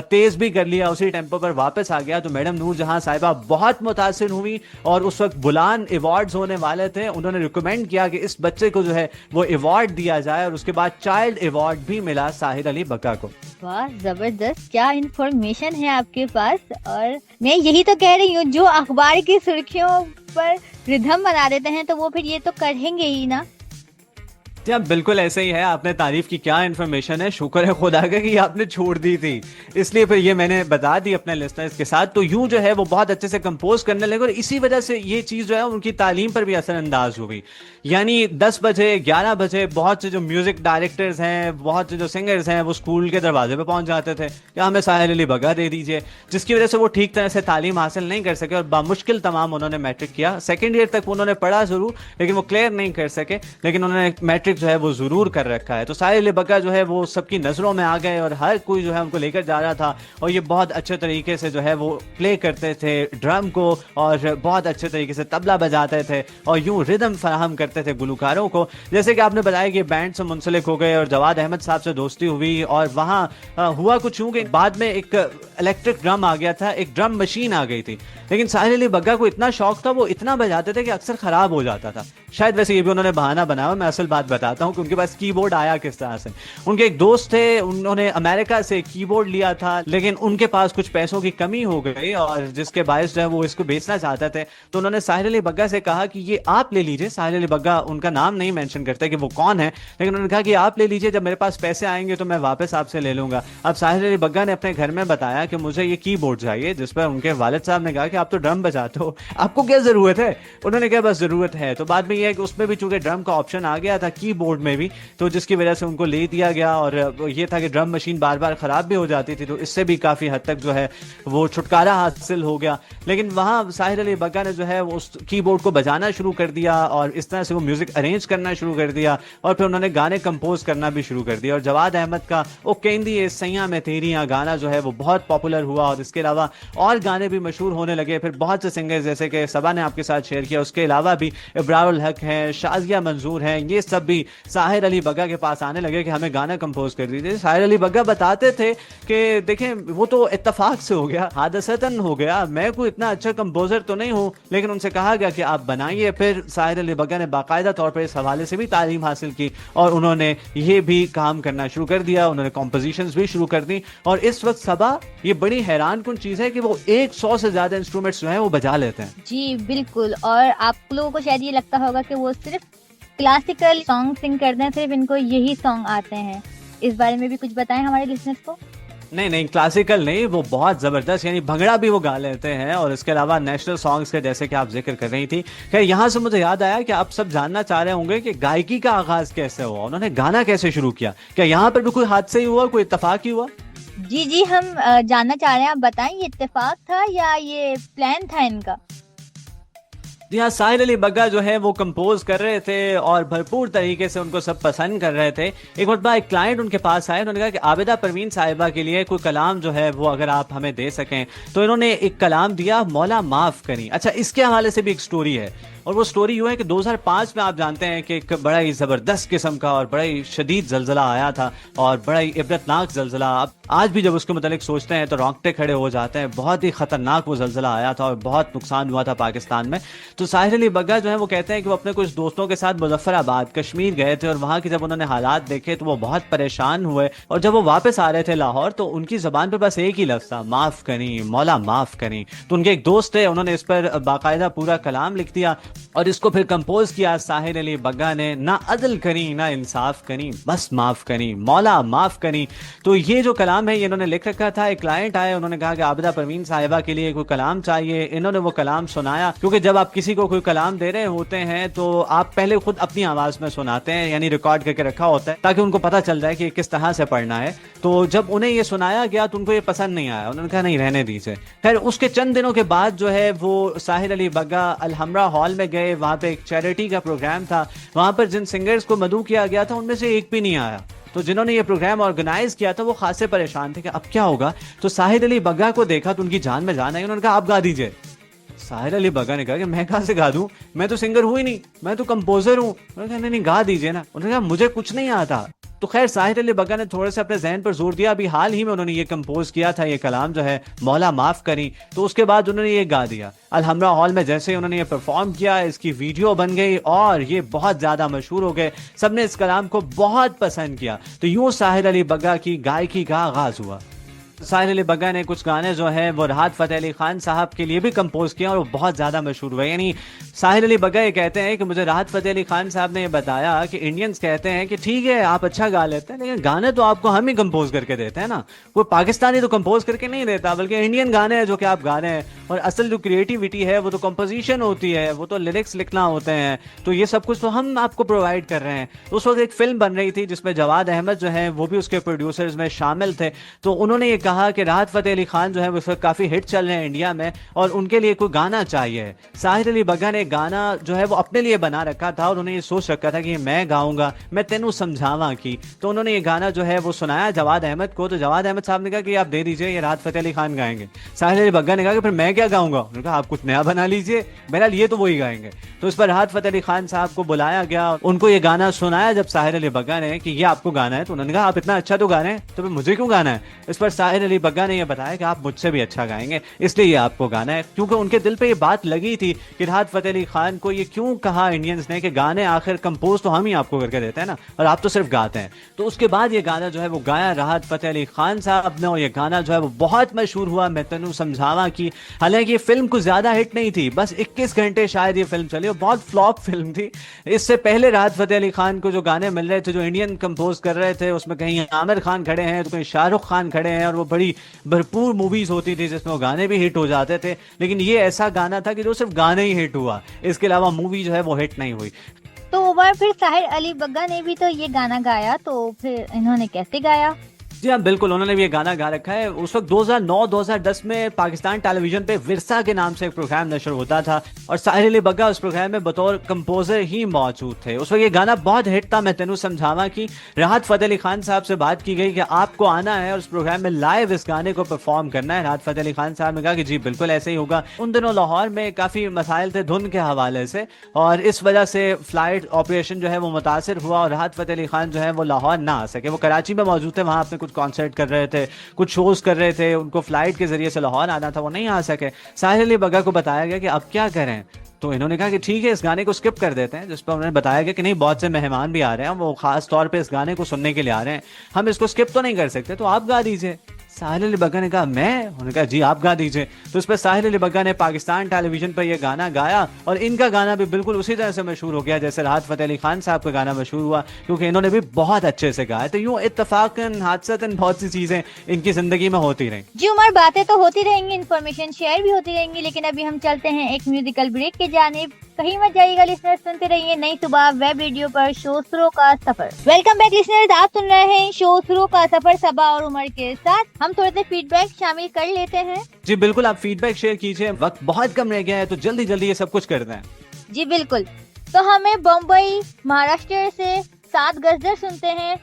تیز بھی کر لیا, اسی ٹیمپو پر واپس آ گیا. تو میڈم نور جہاں صاحبہ بہت متاثر ہوئی, اور اس وقت بلان ایوارڈز ہونے والے تھے. انہوں نے ریکمینڈ کیا کہ اس بچے کو جو ہے وہ ایوارڈ دیا جائے, اور اس کے بعد چائلڈ ایوارڈ بھی ملا ساحر علی بگا کو. واہ, زبردست, کیا انفارمیشن ہے آپ کے پاس. اور میں یہی تو کہہ رہی ہوں, جو اخبار کی سرخیوں پر ردھم بنا دیتے ہیں تو وہ پھر یہ تو کریں گے ہی نا. جی بالکل ایسے ہی ہے. آپ نے تعریف کی, کیا انفارمیشن ہے, شکر ہے خدا کا کہ یہ آپ نے چھوڑ دی تھی, اس لیے پھر یہ میں نے بتا دی اپنے لسنرز کے ساتھ. تو یوں جو ہے وہ بہت اچھے سے کمپوز کرنے لگے, اور اسی وجہ سے یہ چیز جو ہے ان کی تعلیم پر بھی اثر انداز ہوئی. یعنی 10 بجے 11 بجے بہت سے جو میوزک ڈائریکٹرز ہیں, بہت سے جو سنگرز ہیں, وہ اسکول کے دروازے پہ پہنچ جاتے تھے کہ ہمیں ساحر علی بگا دے دیجیے, جس کی وجہ سے وہ ٹھیک طرح سے تعلیم حاصل نہیں کر سکے, اور بامشکل تمام انہوں نے میٹرک کیا. سیکنڈ ایئر تک انہوں نے پڑھا ضرور, لیکن وہ کلیئر نہیں کر سکے, لیکن انہوں نے میٹرک جو ہے وہ ضرور کر رکھا ہے. تو ساحر علی بگا جو ہے وہ سب کی نظروں میں آ گئے, اور ہر کوئی جو ہے ان کو لے کر جا رہا تھا, اور یہ بہت اچھے طریقے سے جو ہے وہ پلے کرتے تھے ڈرم کو, اور بہت اچھے طریقے سے طبلہ بجاتے تھے, اور یوں ردم فراہم کرتے تھے گلوکاروں کو. جیسے کہ آپ نے بتایا کہ بینڈ سے منسلک ہو گئے اور جواد احمد صاحب سے دوستی ہوئی, اور وہاں ہوا کچھ یوں کہ بعد میں ایک الیکٹرک ڈرم آ گیا تھا, ایک ڈرم مشین آ گئی تھی, لیکن ساحر علی بگا کو اتنا شوق تھا, وہ اتنا بجاتے تھے کہ اکثر خراب ہو جاتا تھا. شاید ویسے یہ بھی انہوں نے بہانہ بنایا, میں اصل بات بتا بتاتا ہوں کہ ان کے پاس کی بورڈ آیا کس طرح سے. ان کے ایک دوست تھے, انہوں نے امریکہ سے کی بورڈ لیا تھا, لیکن ان کے پاس کچھ پیسوں کی کمی ہو گئی اور جس کے باعث جو ہے وہ اس کو بیچنا چاہتے تھے. تو انہوں نے ساحر علی بگا سے کہا کہ یہ آپ لے لیجیے. ساحر علی بگا ان کا نام نہیں مینشن کرتے کہ وہ کون ہے, لیکن انہوں نے کہا کہ آپ لے لیجیے, جب میرے پاس پیسے آئیں گے تو میں واپس آپ سے لے لوں گا. اب ساحر علی بگا نے اپنے گھر میں بتایا کہ مجھے یہ کی بورڈ چاہیے, جس پر ان کے والد صاحب نے کہا کہ آپ تو ڈرم بجاتے ہو, آپ کو کیا ضرورت ہے. انہوں نے کہا بس ضرورت ہے. تو بعد میں یہ ہے کہ اس میں بھی چونکہ ڈرم کا آپشن آ گیا تھا کی بورڈ میں بھی, تو جس کی وجہ سے ان کو لے دیا گیا. اور یہ تھا کہ ڈرم مشین بار بار خراب بھی ہو جاتی تھی, تو اس سے بھی کافی حد تک جو ہے وہ چھٹکارا حاصل ہو گیا. لیکن وہاں ساحر علی بگا نے جو ہے وہ اس کی بورڈ کو بجانا شروع کر دیا اور اس طرح سے وہ میوزک ارینج کرنا شروع کر دیا, اور پھر انہوں نے گانے کمپوز کرنا بھی شروع کر دیا. اور جواد احمد کا او کہندی اے سیاں میں تیریاں گانا جو ہے وہ بہت پاپولر ہوا, اور اس کے علاوہ اور گانے بھی مشہور ہونے لگے. پھر بہت سے سنگرز جیسے کہ صبا نے آپ کے ساتھ شیئر کیا, اس کے علاوہ بھی ابرار الحق ہیں, شازیہ منظور ہیں, یہ سب بھی ساحر علی بگا کے پاس آنے لگے کہ ہمیں گانا کمپوز کر دیجیے. ساحر علی بگا بتاتے تھے کہ دیکھیں وہ تو اتفاق سے ہو گیا, حادثتاً ہو گیا, میں کوئی اتنا اچھا کمپوزر تو نہیں ہوں, لیکن ان سے کہا گیا کہ آپ بنائیے. پھر ساحر علی بگا نے باقاعدہ طور پر اس حوالے سے بھی تعلیم حاصل کی اور انہوں نے یہ بھی کام کرنا شروع کر دیا, انہوں نے کمپوزیشنز بھی شروع کر دی. اور اس وقت صبا یہ بڑی حیران کن چیز ہے کہ وہ 100 سے زیادہ انسٹرومنٹس جو ہیں وہ بجا لیتے ہیں. جی بالکل, اور آپ لوگوں کو شاید یہ لگتا ہوگا کہ وہ صرف کلاسیکل سانگ سنگ کرتے ہیں, صرف ان کو یہی سانگ آتے ہیں. اس بارے میں بھی کچھ بتائیں ہمارے لسنرز کو. نہیں کلاسیکل نہیں, وہ بہت زبردست, یعنی بھنگڑا بھی وہ گا لیتے ہیں, اور اس کے علاوہ نیشنل سانگز کے جیسے کہ آپ ذکر کر رہی تھی. خیر یہاں سے مجھے یاد آیا کہ آپ سب جاننا چاہ رہے ہوں گے کہ گائکی کا آغاز کیسے ہوا, انہوں نے گانا کیسے شروع کیا. کیا یہاں پر بھی کوئی حادثہ ہی ہوا, کوئی اتفاق ہی ہوا؟ جی ہم جاننا چاہ رہے ہیں, آپ بتائیں یہ اتفاق تھا یا یہ پلان تھا ان کا. جی ہاں, ساحر علی بگا جو ہے وہ کمپوز کر رہے تھے اور بھرپور طریقے سے ان کو سب پسند کر رہے تھے. ایک مرتبہ ایک کلائنٹ ان کے پاس آئے, انہوں نے کہا کہ عابدہ پروین صاحبہ کے لیے کوئی کلام جو ہے وہ اگر آپ ہمیں دے سکیں. تو انہوں نے ایک کلام دیا, مولا معاف کریں. اچھا, اس کے حوالے سے بھی ایک سٹوری ہے, اور وہ سٹوری یوں ہے کہ 2005 میں آپ جانتے ہیں کہ ایک بڑا ہی زبردست قسم کا اور بڑا ہی شدید زلزلہ آیا تھا, اور بڑا ہی عبرتناک زلزلہ. اب آج بھی جب اس کے متعلق سوچتے ہیں تو رونگٹے کھڑے ہو جاتے ہیں. بہت ہی خطرناک وہ زلزلہ آیا تھا اور بہت نقصان ہوا تھا پاکستان میں. تو ساحر علی بگا جو ہے وہ کہتے ہیں کہ وہ اپنے کچھ دوستوں کے ساتھ مظفر آباد کشمیر گئے تھے, اور وہاں کی جب انہوں نے حالات دیکھے تو وہ بہت پریشان ہوئے. اور جب وہ واپس آ رہے تھے لاہور, تو ان کی زبان پہ بس ایک ہی لفظ تھا, معاف کریں مولا معاف کریں. تو ان کے ایک دوست تھے, انہوں نے اس پر باقاعدہ پورا کلام لکھ دیا اور اس کو پھر کمپوز کیا ساحر علی بگا نے. نہ عدل کریں نہ انصاف کریں, بس معاف کریں مولا معاف کریں. تو یہ جو کلام ہے یہ انہوں نے لکھ رکھا تھا. ایک کلائنٹ آئے, انہوں نے کہا کہ عابدہ پروین صاحبہ کے لیے کوئی کلام چاہیے. انہوں نے وہ کلام سنایا, کیونکہ جب آپ کسی کو کوئی کلام دے رہے ہوتے ہیں تو آپ پہلے خود اپنی آواز میں سناتے ہیں, یعنی ریکارڈ کر کے رکھا ہوتا ہے تاکہ ان کو پتہ چل جائے کہ کس طرح سے پڑھنا ہے. تو جب انہیں یہ سنایا گیا تو ان کو یہ پسند نہیں آیا, انہوں نے کہا نہیں رہنے دیجیے. خیر اس کے چند دنوں کے بعد جو ہے وہ ساحر علی بگا الحمرا ہال میں گئے, وہاں پہ ایک چیریٹی کا پروگرام تھا. وہاں پر جن سنگرز کو مدعو کیا گیا تھا ان میں سے ایک بھی نہیں آیا. تو جنہوں نے یہ پروگرام آرگنائز کیا تھا وہ خاصے پریشان تھے کہ اب کیا ہوگا. تو ساحر علی بگا کو دیکھا تو ان کی جان میں جان آئی, انہوں نے کہا آپ گا دیجیے. ساحر علی بگا نے کہا کہ میں کہاں سے گا دوں, میں تو سنگر ہوں ہی نہیں, میں تو کمپوزر ہوں. انہوں نے کہا نہیں گا دیجیے نا. انہوں نے کہا مجھے کچھ نہیں آتا. تو خیر ساحر علی بگا نے تھوڑے سے اپنے ذہن پر زور دیا. ابھی حال ہی میں انہوں نے یہ کمپوز کیا تھا یہ کلام جو ہے مولا معاف کریں. تو اس کے بعد انہوں نے یہ گا دیا الحمرا ہال میں. جیسے ہی انہوں نے یہ پرفارم کیا, اس کی ویڈیو بن گئی اور یہ بہت زیادہ مشہور ہو گئے. سب نے اس کلام کو بہت پسند کیا. تو یوں ساحر علی بگا کی گائکی کا آغاز ہوا. ساحر علی بگا نے کچھ گانے جو ہیں وہ راحت فتح علی خان صاحب کے لیے بھی کمپوز کیا اور وہ بہت زیادہ مشہور ہوئے. یعنی ساحر علی بگا یہ کہتے ہیں کہ مجھے راحت فتح علی خان صاحب نے یہ بتایا کہ انڈینز کہتے ہیں کہ ٹھیک ہے آپ اچھا گا لیتے ہیں, لیکن گانے تو آپ کو ہم ہی کمپوز کر کے دیتے ہیں نا, کوئی پاکستانی تو کمپوز کر کے نہیں دیتا, بلکہ انڈین گانے ہیں جو کہ آپ گا رہے ہیں. اور اصل جو کریٹیوٹی ہے وہ تو کمپوزیشن ہوتی ہے, وہ تو لیرکس لکھنا ہوتے ہیں. تو یہ سب کچھ تو ہم آپ کو پرووائڈ کر رہے ہیں. اس وقت ایک فلم بن رہی تھی جس میں جواد احمد جو ہیں وہ بھی اس کے پروڈیوسرز میں شامل تھے. تو انہوں نے یہ کہا کہ راحت فتح علی خان جو ہے وہ اس وقت کافی ہٹ چل رہے ہیں انڈیا میں, اور ان کے لیے کوئی گانا چاہیے. ساحر علی بگا نے گانا جو ہے وہ اپنے لیے بنا رکھا تھا, اور انہوں نے یہ سوچ رکھا تھا کہ میں گاؤں گا, میں تینوں سمجھاواں کی. تو انہوں نے یہ گانا جو ہے وہ سنایا جواد احمد کو. تو جواد احمد صاحب نے کہا کہ آپ دے دیجئے, یہ راحت فتح علی خان گائیں گے. ساحر علی بگا نے کہا کہ پھر میں کیا گاؤں گا. انہوں نے کہا آپ کچھ نیا بنا لیجئے, بہرحال یہ تو وہی گائیں گے. تو اس پر راحت فتح علی خان صاحب کو بلایا گیا, ان کو یہ گانا سنایا جب ساحر علی بگا نے کہ یہ آپ کو گانا ہے. تو انہوں نے کہا آپ اتنا اچھا تو گا رہے ہیں, تو پھر مجھے کیوں گانا ہے. اس پر ساحر साहिर अली बग्गा ने ये बताया कि आप मुझसे भी अच्छा गाएंगे, इसलिए ये आपको गाना है, क्योंकि उनके दिल पे ये बात लगी थी कि राहत फ़तेह अली खान को ये क्यों कहा इंडियंस ने कि गाने आखिर कंपोज तो हम ही आपको करके देते हैं ना, और आप तो सिर्फ गाते हैं। तो उसके बाद ये गाना जो है वो गाया राहत फ़तेह अली खान साहब ने, और ये गाना जो है वो बहुत मशहूर हुआ, मैं तेनू समझावा की। हालांकि ये फिल्म कुछ ज़्यादा हिट नहीं थी, बस 21 घंटे शायद ये फिल्म चली और बहुत फ्लॉप फिल्म थी। इससे पहले राहत फ़तेह अली खान को जो गाने मिल रहे थे, जो इंडियन कंपोज कर रहे थे, उसमें कहीं आमिर खान खड़े हैं तो कहीं शाहरुख खान खड़े हैं, और वो बड़ी भरपूर मूवीज़ होती थी जिसमें वो गाने भी हिट हो जाते थे। लेकिन ये ऐसा गाना था कि जो सिर्फ गाने ही हिट हुआ, इसके अलावा मूवी जो है वो हिट नहीं हुई। तो उमर, फिर साहिर अली बग्गा ने भी तो ये गाना गाया, तो फिर इन्होंने कैसे गाया? जी हाँ, बिल्कुल, उन्होंने भी ये गाना गा रखा है। उस वक्त 2009-2010 में पाकिस्तान टेलीविजन पे विरसा के नाम से एक प्रोग्राम नशर होता था, और साहिर अली बग्गा उस प्रोग्राम में बतौर कंपोजर ही मौजूद थे। उस वक्त ये गाना बहुत हिट था, मैं तेनू समझावा की। राहत फ़तेह अली खान साहब से बात की गई कि आपको आना है और उस प्रोग्राम में लाइव इस गाने को परफॉर्म करना है। राहत फ़तेह अली खान साहब ने कहा कि जी बिल्कुल ऐसे ही होगा। उन दिनों लाहौर में काफ़ी मसाइल थे धुंध के हवाले से, और इस वजह से फ्लाइट ऑपरेशन जो है वो मुतासर हुआ, और राहत फ़तेह अली खान जो है वो लाहौर ना आ सके। वो कराची में मौजूद थे, वहाँ अपने कुछ कॉन्सर्ट कर रहे थे, कुछ शोज कर रहे थे, उनको फ्लाइट के जरिए से लाहौर आना था, वो नहीं आ सके। साहिर अली बग्गा को बताया गया कि अब क्या करें, तो इन्होंने कहा कि ठीक है इस गाने को स्किप कर देते हैं, जिस पर उन्होंने बताया गया कि नहीं, बहुत से मेहमान भी आ रहे हैं, वो खास तौर पे इस गाने को सुनने के लिए आ रहे हैं, हम इसको स्किप तो नहीं कर सकते, तो आप गा दीजिए। साहिर अली बग्गा ने कहा मैं? उन्होंने कहा जी आप गा दीजिए। तो इस पर साहिर अली बग्गा ने पाकिस्तान टेलीविजन पर यह गाना गाया, और इनका गाना भी बिल्कुल उसी तरह से मशहूर हो गया जैसे राहत फ़तेह अली खान साहब का गाना मशहूर हुआ, क्योंकि इन्होंने भी बहुत अच्छे से गाया। तो यूँ इत्तफाकन हादसतन बहुत सी चीज़ें इनकी ज़िंदगी में होती रहीं। जी उमर, बातें तो होती रहेंगी, इन्फॉर्मेशन शेयर भी होती रहेंगी, लेकिन अभी हम चलते हैं एक म्यूजिकल ब्रेक के जानिब। कहीं मत जाइएगा लिसनर्स, सुनते रहिए नई सुबह वेब रेडियो पर शो सुरों का सफर। वेलकम बैक लिसनर्स, आप सुन रहे हैं शो सुरों का सफर सबा और उमर के साथ। हम थोड़े से फीडबैक शामिल कर लेते हैं। जी बिल्कुल, आप फीडबैक शेयर कीजिए, वक्त बहुत कम रह गया है, तो जल्दी जल्दी ये सब कुछ कर दें। जी बिल्कुल, तो हमें बम्बई महाराष्ट्र से 7 गजदर सुनते हैं,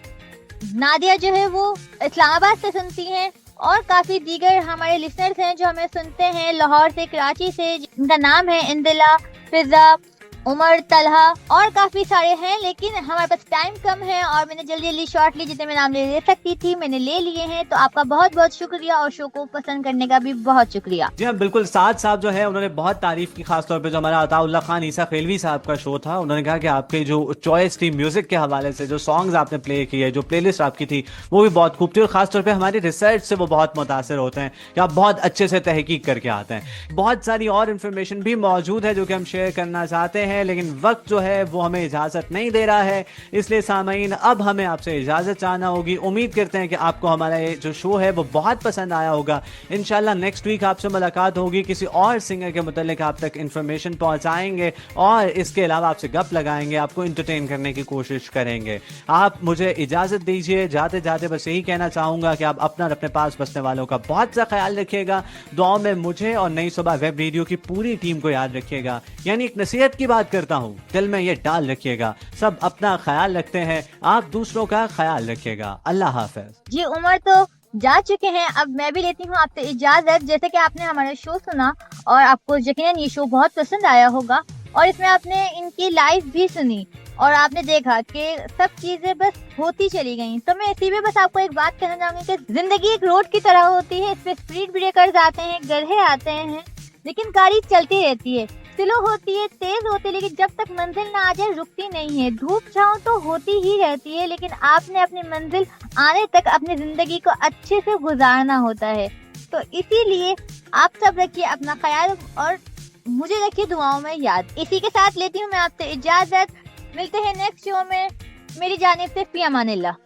नादिया जो है वो इस्लामाबाद से सुनती हैं, और काफी दीगर हमारे लिसनर्स हैं जो हमें सुनते हैं लाहौर से, कराची से, जिनका नाम है इंदिला, फिजा, उमर, तलहा और काफी सारे हैं। लेकिन हमारे पास टाइम कम है और मैंने जल्दी जल्दी शॉर्टली जितने मैं नाम ले सकती थी मैंने ले लिए हैं। तो आपका बहुत बहुत शुक्रिया और शो को पसंद करने का भी बहुत शुक्रिया। जी हाँ बिल्कुल, साद साहब जो है उन्होंने बहुत तारीफ की, खासतौर पे जो हमारा अताउल्लाह खान ईसा खेलवी साहब का शो था, उन्होंने कहा कि आपके जो चॉइस थी म्यूजिक के हवाले से, जो सॉन्ग्स आपने प्ले किए, जो प्लेलिस्ट आपकी थी वो भी बहुत खूब थी, और खासतौर पे हमारी रिसर्च से वो बहुत मुतासर होते हैं कि आप बहुत अच्छे से तहकीक करके आते हैं। बहुत सारी और इन्फॉर्मेशन भी मौजूद है जो कि हम शेयर करना चाहते हैं, लेकिन वक्त जो है वो हमें इजाज़त नहीं दे रहा है, इसलिए सामईन अब हमें आपसे इजाज़त चाहना होगी। उम्मीद करते हैं कि आपको हमारा ये जो शो है वो बहुत पसंद आया होगा। इंशाल्लाह नेक्स्ट वीक आपसे मुलाकात होगी, किसी और सिंगर के मुतालिक आप तक इन्फॉर्मेशन पहुंचाएंगे और इसके अलावा आपसे गप लगाएंगे, आपको इंटरटेन करने की कोशिश करेंगे। आप मुझे इजाज़त दीजिए, जाते जाते बस यही कहना चाहूँगा कि आप अपना और अपने पास बसने वालों का बहुत सा ख्याल रखिएगा। दुआओं में मुझे और नई सुबह वेब रेडियो की पूरी टीम को याद रखिएगा। यानी एक नसीहत की बात करता हूँ, दिल में ये डाल रखिएगा, सब अपना ख्याल रखते हैं, आप दूसरों का ख्याल रखिएगा। अल्लाह हाफ़िज़। जी उमर तो जा चुके हैं, अब मैं भी लेती हूँ आपसे इजाजत। जैसे कि आपने हमारा शो सुना और आपको यकीनन ये शो बहुत पसंद आया होगा और इसमें आपने इनकी लाइफ भी सुनी और आपने देखा कि सब चीजें बस होती चली गई। तो मैं इसी में बस आपको एक बात कहना चाहूंगी कि जिंदगी एक रोड की तरह होती है, इस पे स्पीड ब्रेकर्स आते हैं, गड्ढे आते हैं, लेकिन गाड़ी चलती रहती है, स्लो होती है, तेज होती है, लेकिन जब तक मंजिल ना आ जाए रुकती नहीं है। धूप छांव तो होती ही रहती है, लेकिन आपने अपनी मंजिल आने तक अपनी जिंदगी को अच्छे से गुजारना होता है। तो इसीलिए आप सब रखिए अपना ख्याल और मुझे रखिए दुआओं में याद। इसी के साथ लेती हूँ मैं आपसे इजाजत, मिलते हैं नेक्स्ट शो में। मेरी जानिब से फी अमानिल्लाह।